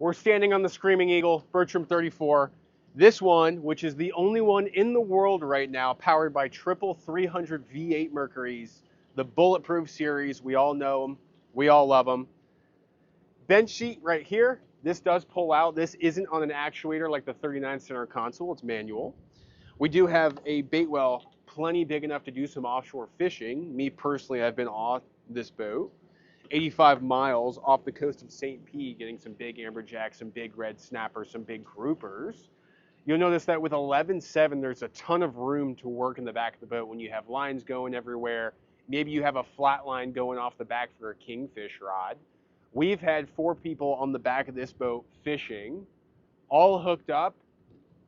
We're standing on the Screaming Eagle, Bertram 34. This one, which is the only one in the world right now, powered by triple 300 V8 Mercuries, the bulletproof series. We all know them. We all love them. Bench seat right here. This does pull out. This isn't on an actuator like the 39 center console. It's manual. We do have a bait well plenty big enough to do some offshore fishing. Me personally, I've been off this boat 85 miles off the coast of St. Pete, getting some big amberjacks, some big red snappers, some big groupers. You'll notice that with 11.7, there's a ton of room to work in the back of the boat when you have lines going everywhere. Maybe you have a flat line going off the back for a kingfish rod. We've had 4 people on the back of this boat fishing, all hooked up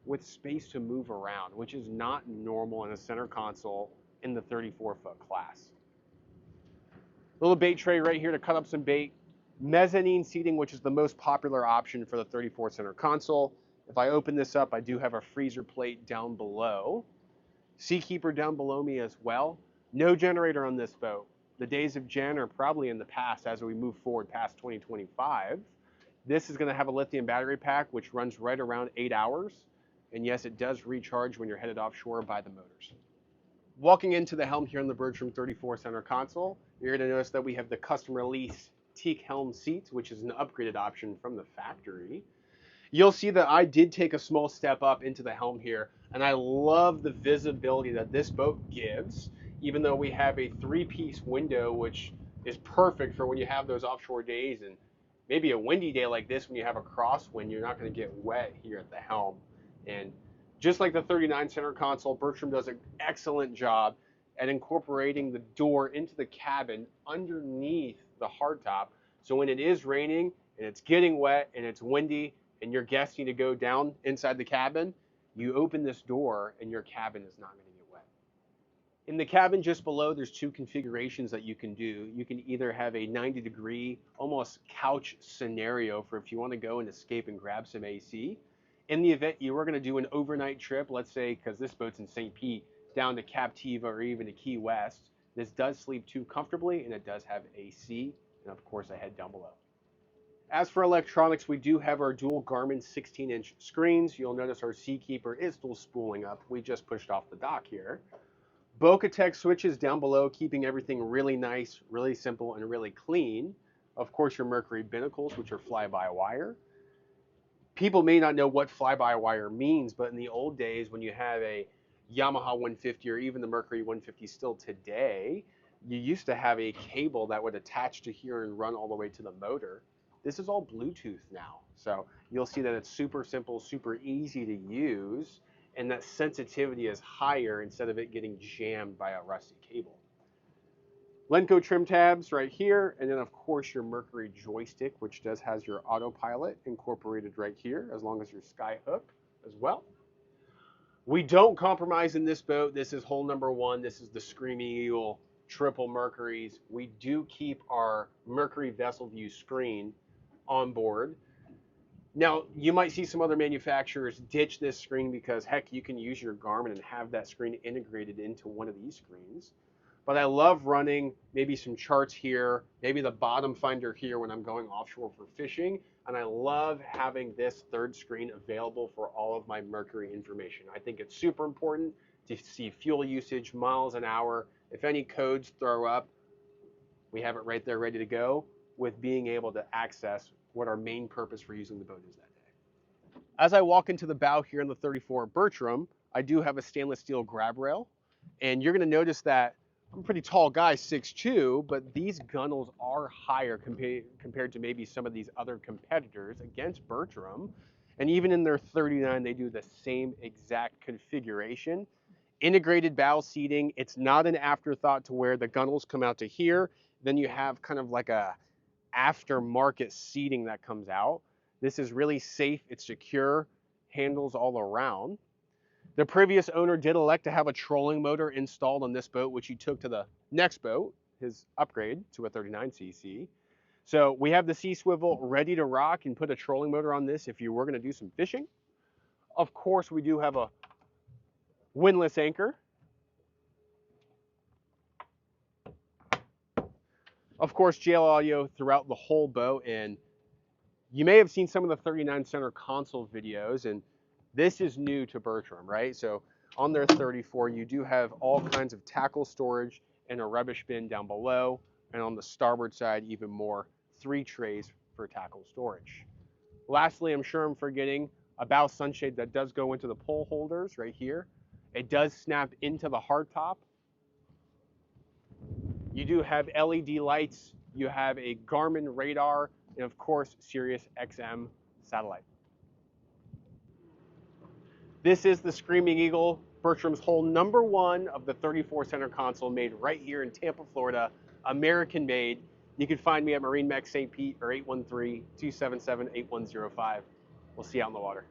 with space to move around, which is not normal in a center console in the 34-foot class. Little bait tray right here to cut up some bait. Mezzanine seating, which is the most popular option for the 34 center console. If I open this up, I do have a freezer plate down below. Seakeeper down below me as well. No generator on this boat. The days of gen are probably in the past as we move forward past 2025. This is going to have a lithium battery pack, which runs right around 8 hours. And yes, it does recharge when you're headed offshore by the motors. Walking into the Helm here on the Bertram 34 center console, you're going to notice that we have the custom release teak Helm seats, which is an upgraded option from the factory. You'll see that I did take a small step up into the Helm here, and I love the visibility that this boat gives, even though we have a 3-piece window, which is perfect for when you have those offshore days, and maybe a windy day like this when you have a crosswind, you're not going to get wet here at the Helm. And just like the 39 center console, Bertram does an excellent job at incorporating the door into the cabin underneath the hardtop. So when it is raining and it's getting wet and it's windy and your guests need to go down inside the cabin, you open this door and your cabin is not going to get wet. In the cabin just below, there's 2 configurations that you can do. You can either have a 90-degree, almost couch scenario for if you want to go and escape and grab some AC. In the event you were going to do an overnight trip, let's say, because this boat's in St. Pete, down to Captiva or even to Key West, this does sleep 2 comfortably, and it does have AC, and of course a head down below. As for electronics, we do have our dual Garmin 16-inch screens. You'll notice our Seakeeper is still spooling up. We just pushed off the dock here. Bocatech switches down below, keeping everything really nice, really simple, and really clean. Of course, your Mercury binnacles, which are fly-by-wire. People may not know what fly-by-wire means, but in the old days when you have a Yamaha 150 or even the Mercury 150 still today, you used to have a cable that would attach to here and run all the way to the motor. This is all Bluetooth now. So you'll see that it's super simple, super easy to use, and that sensitivity is higher instead of it getting jammed by a rusty cable. Lenco trim tabs right here, and then of course your Mercury joystick, which has your autopilot incorporated right here, as long as your sky hook as well. We don't compromise in this boat. This is hole number 1. This is the Screaming Eagle triple Mercuries. We do keep our Mercury Vessel View screen on board. Now, you might see some other manufacturers ditch this screen because, heck, you can use your Garmin and have that screen integrated into one of these screens. But I love running maybe some charts here, maybe the bottom finder here when I'm going offshore for fishing. And I love having this 3rd screen available for all of my Mercury information. I think it's super important to see fuel usage, miles an hour. If any codes throw up, we have it right there ready to go with being able to access what our main purpose for using the boat is that day. As I walk into the bow here in the 34 Bertram, I do have a stainless steel grab rail. And you're going to notice that I'm a pretty tall guy, 6'2", but these gunnels are higher compared to maybe some of these other competitors against Bertram. And even in their 39, they do the same exact configuration. Integrated bow seating. It's not an afterthought to where the gunnels come out to here. Then you have kind of like a aftermarket seating that comes out. This is really safe. It's secure. Handles all around. The previous owner did elect to have a trolling motor installed on this boat, which he took to the next boat, his upgrade to a 39cc. So we have the sea swivel ready to rock and put a trolling motor on this if you were going to do some fishing. Of course, we do have a windlass anchor. Of course, JL audio throughout the whole boat, and You may have seen some of the 39 center console videos, and this is new to Bertram, right? So on their 34, you do have all kinds of tackle storage and a rubbish bin down below, and on the starboard side, even more, 3 trays for tackle storage. Lastly, I'm sure I'm forgetting a bow sunshade that does go into the pole holders right here. It does snap into the hardtop. You do have LED lights, you have a Garmin radar, and of course, Sirius XM satellite. This is the Screaming Eagle, Bertram's hole #1 of the 34 center console, made right here in Tampa, Florida, American made. You can find me at MarineMax St. Pete or 813-277-8105. We'll see you out in the water.